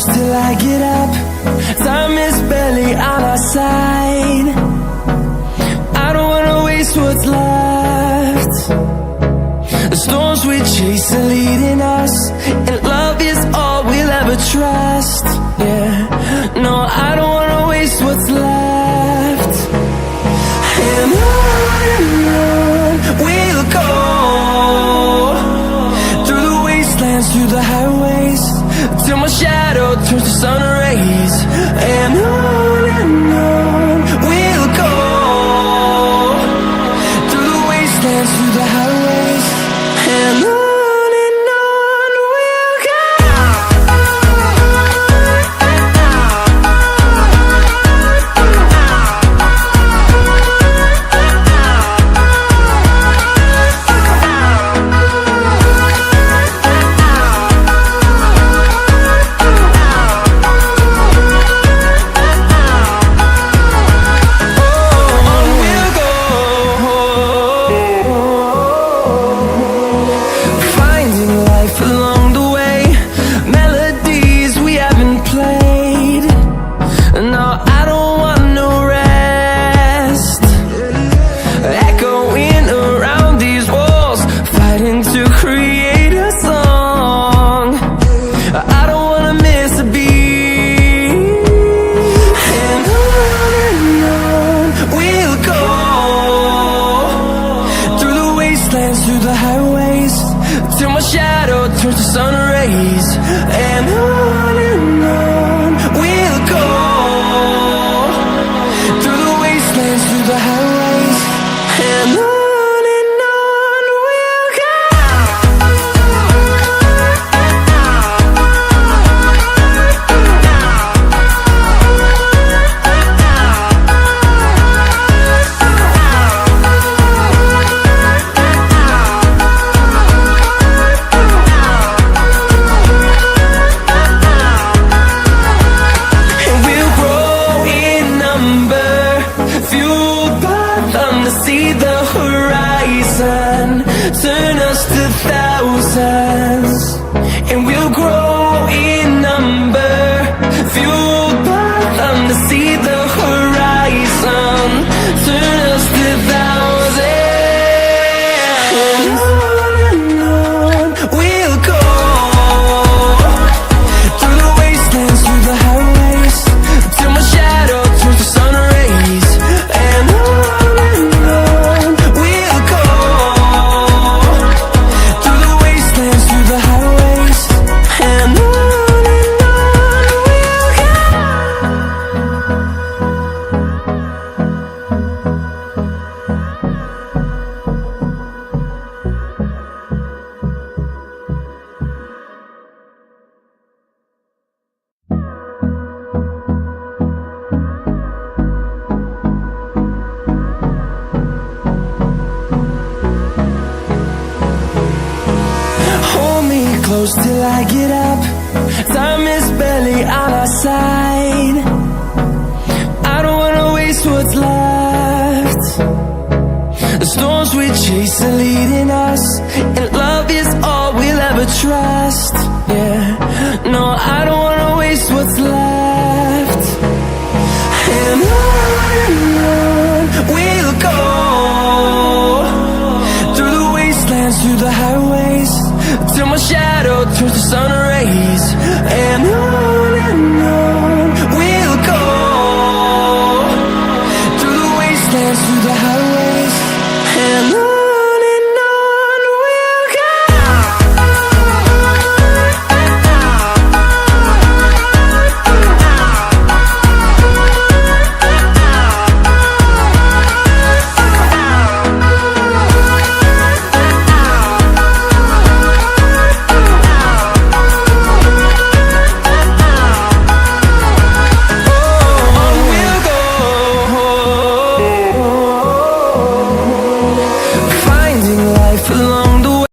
close till I get up. Time is barely on our side. I don't wanna waste what's left. The storms we chase are leading us, and love is all we'll ever trust. Yeah, no, I don't wanna waste what's left. And on we'll go, through the wastelands, through the highways, till my shadow turns to sun rays. And on we'll go, through the wastelands, through the highways, and on we'll go. Through the highways, till my shadow turns to sun rays. And on we'll go, through the wastelands, through the highways, and on we'll go. Turn us to thousands, and we'll grow in number, fueled by them to see the horizon. Turn us to thousands, and on we'll go, through the wastelands, through the highways, till my shadow turns to sun rays. And on we'll go, through the wastelands, through the highways, and on we'll go. Hold me close till I get up. Time is barely on our side. I don't wanna waste what's left. The storms we chase are leading us, and love is all we'll ever trust. Yeah, no, I don't wanna waste what's left. And on we'll go, through the wastelands, through the highways, till my shadow turns to sun